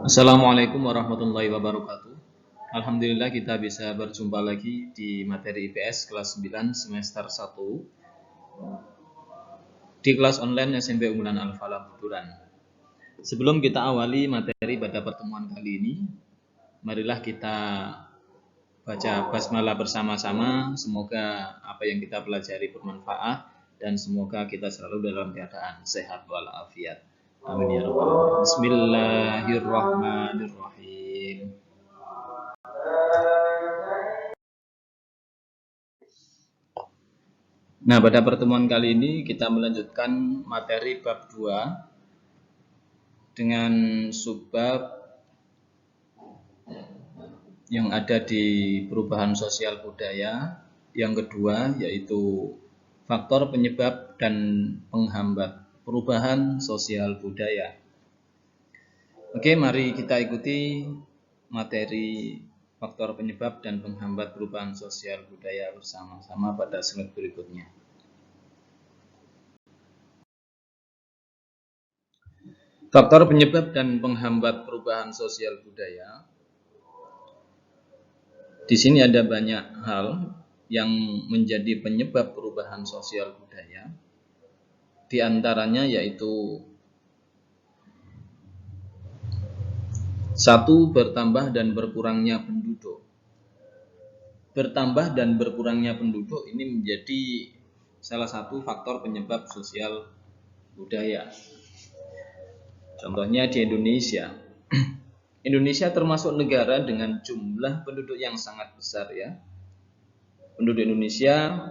Assalamualaikum warahmatullahi wabarakatuh. Alhamdulillah kita bisa berjumpa lagi di materi IPS kelas 9 semester 1 di kelas online SMP Unggulan Al-Falah Buturan. Sebelum kita awali materi pada pertemuan kali ini, marilah kita baca basmalah bersama-sama. Semoga apa yang kita pelajari bermanfaat dan semoga kita selalu dalam keadaan sehat walafiat. Amin ya rabbal alamin. Bismillahirrahmanirrahim. Nah, pada pertemuan kali ini kita melanjutkan materi bab 2 dengan subbab yang ada di perubahan sosial budaya. Yang kedua yaitu faktor penyebab dan penghambat perubahan sosial budaya. Oke, mari kita ikuti materi faktor penyebab dan penghambat perubahan sosial budaya bersama-sama pada slide berikutnya. Faktor penyebab dan penghambat perubahan sosial budaya. Di sini ada banyak hal yang menjadi penyebab perubahan sosial budaya. Di antaranya yaitu 1. Bertambah dan berkurangnya penduduk. Bertambah dan berkurangnya penduduk ini menjadi salah satu faktor penyebab sosial budaya. Contohnya di Indonesia. Indonesia termasuk negara dengan jumlah penduduk yang sangat besar ya. Penduduk Indonesia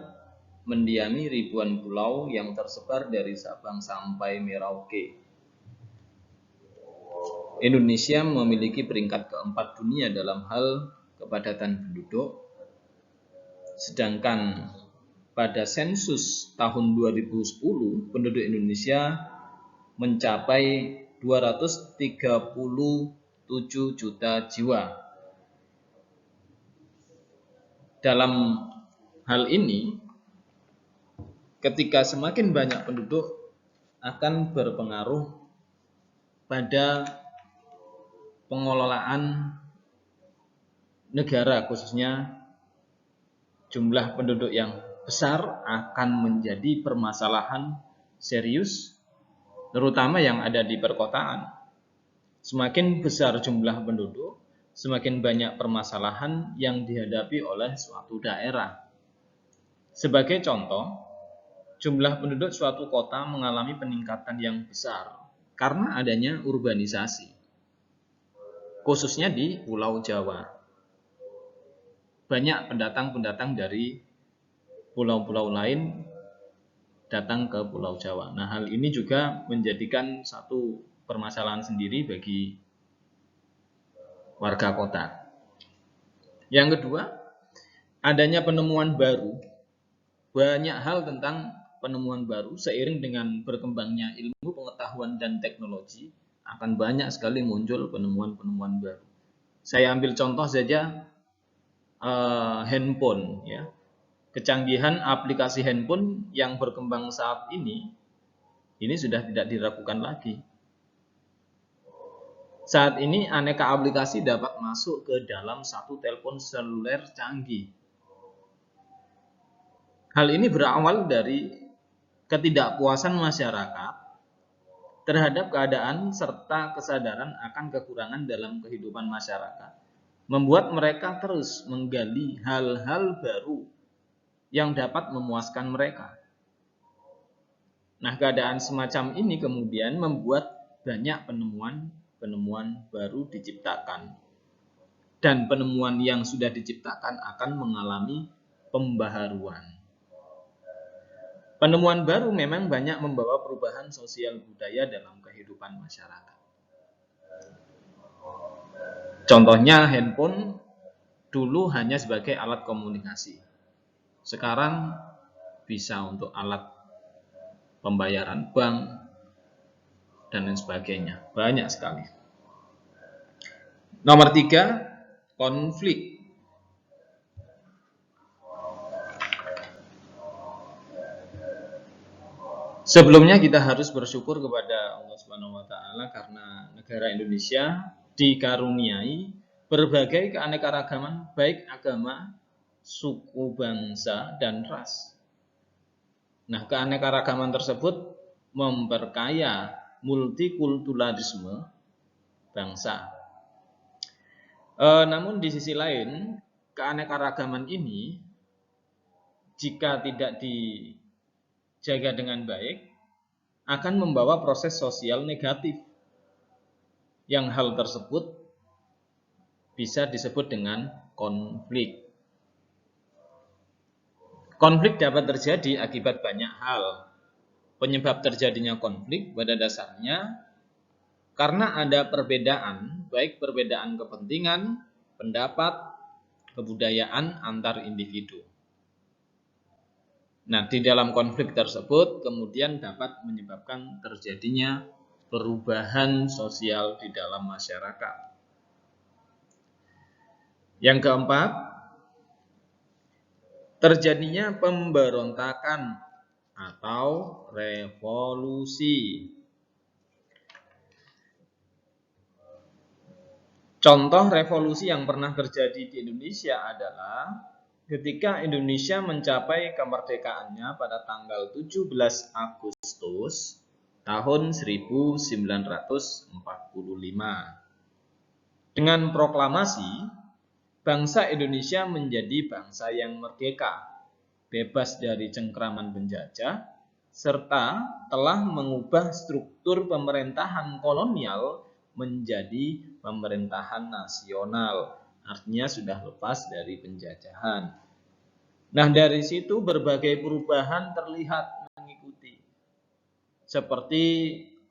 mendiami ribuan pulau yang tersebar dari Sabang sampai Merauke. Indonesia memiliki peringkat keempat dunia dalam hal kepadatan penduduk. Sedangkan pada sensus tahun 2010 penduduk Indonesia mencapai 237 juta jiwa. Dalam hal ini, ketika semakin banyak penduduk akan berpengaruh pada pengelolaan negara, khususnya jumlah penduduk yang besar akan menjadi permasalahan serius, terutama yang ada di perkotaan. Semakin besar jumlah penduduk, semakin banyak permasalahan yang dihadapi oleh suatu daerah. Sebagai contoh, jumlah penduduk suatu kota mengalami peningkatan yang besar karena adanya urbanisasi, khususnya di Pulau Jawa. Banyak pendatang-pendatang dari pulau-pulau lain datang ke Pulau Jawa. Nah, hal ini juga menjadikan satu permasalahan sendiri bagi warga kota. Yang kedua, adanya penemuan baru. Banyak hal tentang penemuan baru seiring dengan berkembangnya ilmu pengetahuan dan teknologi akan banyak sekali muncul penemuan-penemuan baru. Saya ambil contoh saja handphone ya. Kecanggihan aplikasi handphone yang berkembang saat ini sudah tidak diragukan lagi. Saat ini aneka aplikasi dapat masuk ke dalam satu telepon seluler canggih. Hal ini berawal dari ketidakpuasan masyarakat terhadap keadaan serta kesadaran akan kekurangan dalam kehidupan masyarakat, membuat mereka terus menggali hal-hal baru yang dapat memuaskan mereka. Nah, keadaan semacam ini kemudian membuat banyak penemuan baru diciptakan. Dan penemuan yang sudah diciptakan akan mengalami pembaharuan. Penemuan baru memang banyak membawa perubahan sosial budaya dalam kehidupan masyarakat. Contohnya handphone dulu hanya sebagai alat komunikasi. Sekarang bisa untuk alat pembayaran bank dan lain sebagainya. Banyak sekali. Nomor 3, konflik. Sebelumnya kita harus bersyukur kepada Allah Subhanahu wa taala karena negara Indonesia dikaruniai berbagai keanekaragaman baik agama, suku, bangsa, dan ras. Nah, keanekaragaman tersebut memperkaya multikulturalisme bangsa. Namun di sisi lain, keanekaragaman ini jika tidak dijaga dengan baik akan membawa proses sosial negatif. Yang hal tersebut bisa disebut dengan konflik. Konflik dapat terjadi akibat banyak hal. Penyebab terjadinya konflik pada dasarnya karena ada perbedaan, baik perbedaan kepentingan, pendapat, kebudayaan antar individu. Nah, di dalam konflik tersebut kemudian dapat menyebabkan terjadinya perubahan sosial di dalam masyarakat. Yang keempat, terjadinya pemberontakan atau revolusi. Contoh revolusi yang pernah terjadi di Indonesia adalah ketika Indonesia mencapai kemerdekaannya pada tanggal 17 Agustus tahun 1945. Dengan proklamasi, bangsa Indonesia menjadi bangsa yang merdeka, bebas dari cengkraman penjajah, serta telah mengubah struktur pemerintahan kolonial menjadi pemerintahan nasional. Artinya sudah lepas dari penjajahan. Nah, dari situ berbagai perubahan terlihat mengikuti. Seperti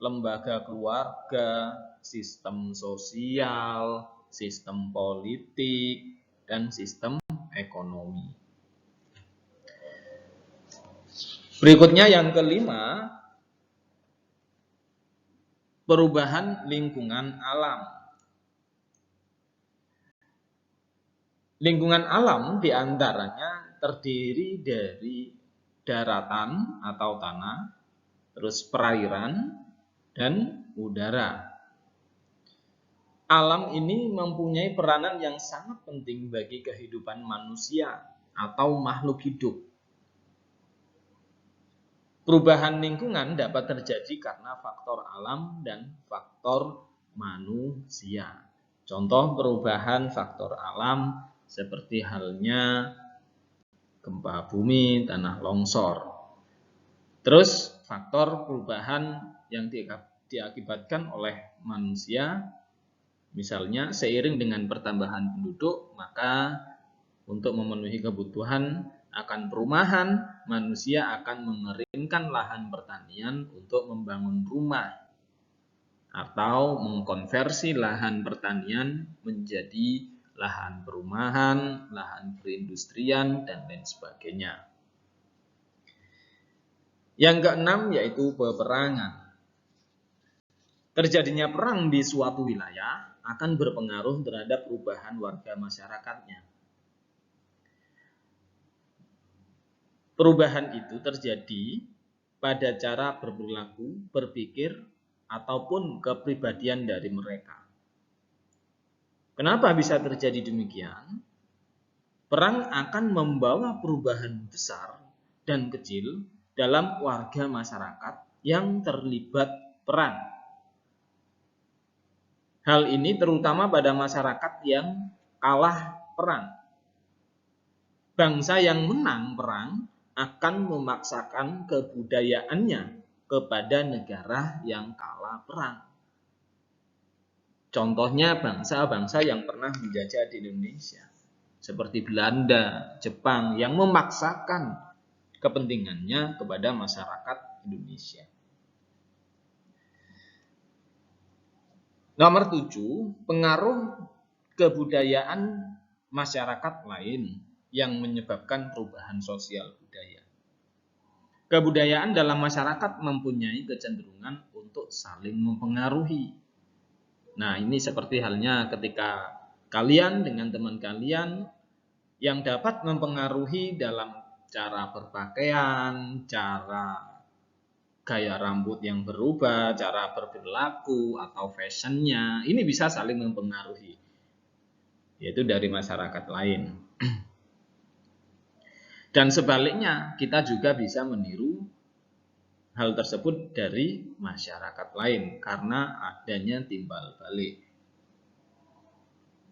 lembaga keluarga, sistem sosial, sistem politik, dan sistem ekonomi. Berikutnya yang kelima, perubahan lingkungan alam. Lingkungan alam diantaranya terdiri dari daratan atau tanah, terus perairan, dan udara. Alam ini mempunyai peranan yang sangat penting bagi kehidupan manusia atau makhluk hidup. Perubahan lingkungan dapat terjadi karena faktor alam dan faktor manusia. Contoh perubahan faktor alam seperti halnya gempa bumi, tanah longsor. Terus faktor perubahan yang diakibatkan oleh manusia, misalnya seiring dengan pertambahan penduduk, maka untuk memenuhi kebutuhan akan perumahan, manusia akan mengeringkan lahan pertanian untuk membangun rumah atau mengkonversi lahan pertanian menjadi lahan perumahan, lahan perindustrian, dan lain sebagainya. Yang keenam yaitu peperangan. Terjadinya perang di suatu wilayah akan berpengaruh terhadap perubahan warga masyarakatnya. Perubahan itu terjadi pada cara berperilaku, berpikir, ataupun kepribadian dari mereka. Kenapa bisa terjadi demikian? Perang akan membawa perubahan besar dan kecil dalam warga masyarakat yang terlibat perang. Hal ini terutama pada masyarakat yang kalah perang. Bangsa yang menang perang akan memaksakan kebudayaannya kepada negara yang kalah perang. Contohnya bangsa-bangsa yang pernah menjajah di Indonesia, seperti Belanda, Jepang, yang memaksakan kepentingannya kepada masyarakat Indonesia. Nomor 7, pengaruh kebudayaan masyarakat lain yang menyebabkan perubahan sosial budaya. Kebudayaan dalam masyarakat mempunyai kecenderungan untuk saling mempengaruhi. Nah, ini seperti halnya ketika kalian dengan teman kalian yang dapat mempengaruhi dalam cara berpakaian, cara gaya rambut yang berubah, cara berperilaku, atau fashionnya, ini bisa saling mempengaruhi, yaitu dari masyarakat lain. Dan sebaliknya, kita juga bisa meniru hal tersebut dari masyarakat lain karena adanya timbal balik.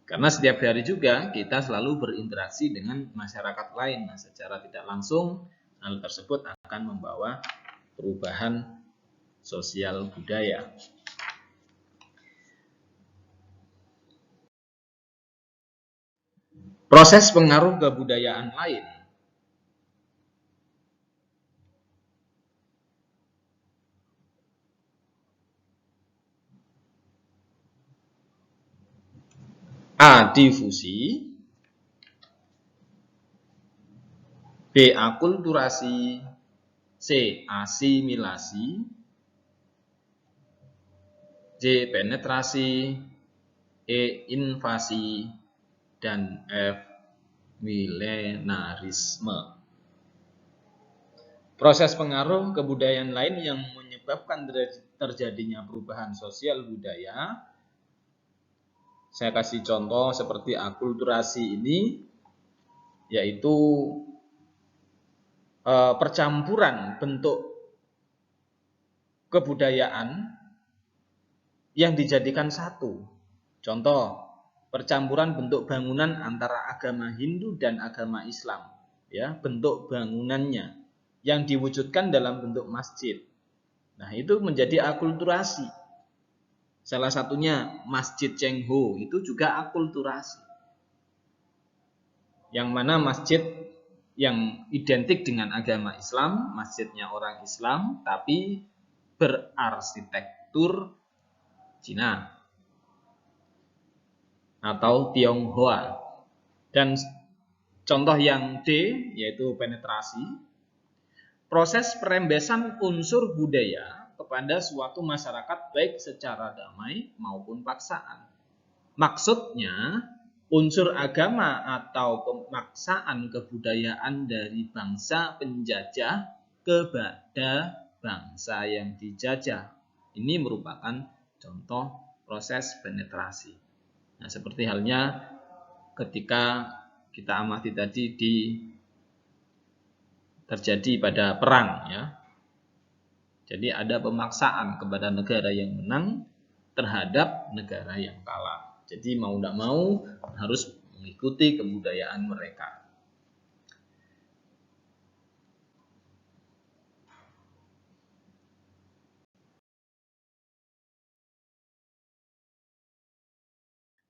Karena setiap hari juga kita selalu berinteraksi dengan masyarakat lain. Nah, secara tidak langsung hal tersebut akan membawa perubahan sosial budaya. Proses pengaruh kebudayaan lain. A. Difusi. B. Akulturasi. C. Asimilasi. D. Penetrasi. E. Invasi. Dan F. Milenarisme. Proses pengaruh kebudayaan lain yang menyebabkan terjadinya perubahan sosial budaya. Saya kasih contoh seperti akulturasi ini, yaitu percampuran bentuk kebudayaan yang dijadikan satu. Contoh, percampuran bentuk bangunan antara agama Hindu dan agama Islam, ya, bentuk bangunannya yang diwujudkan dalam bentuk masjid. Nah, itu menjadi akulturasi. Salah satunya Masjid Cengho itu juga akulturasi. Yang mana masjid yang identik dengan agama Islam, masjidnya orang Islam, tapi berarsitektur Cina atau Tionghoa. Dan contoh yang D, yaitu penetrasi, proses perembesan unsur budaya kepada suatu masyarakat baik secara damai maupun paksaan. Maksudnya, unsur agama atau pemaksaan kebudayaan dari bangsa penjajah kepada bangsa yang dijajah. Ini merupakan contoh proses penetrasi. Nah, seperti halnya ketika kita amati tadi terjadi pada perang, ya. Jadi ada pemaksaan kepada negara yang menang terhadap negara yang kalah. Jadi mau tidak mau harus mengikuti kebudayaan mereka.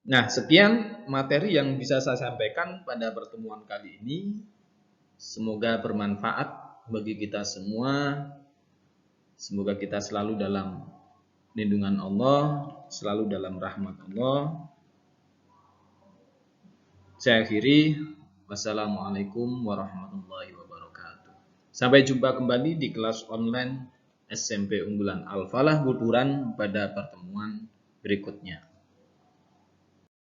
Nah, sekian materi yang bisa saya sampaikan pada pertemuan kali ini. Semoga bermanfaat bagi kita semua. Semoga kita selalu dalam lindungan Allah, selalu dalam rahmat Allah. Saya akhiri. Wassalamualaikum warahmatullahi wabarakatuh. Sampai jumpa kembali di kelas online SMP Unggulan Al-Falah Buturan pada pertemuan berikutnya.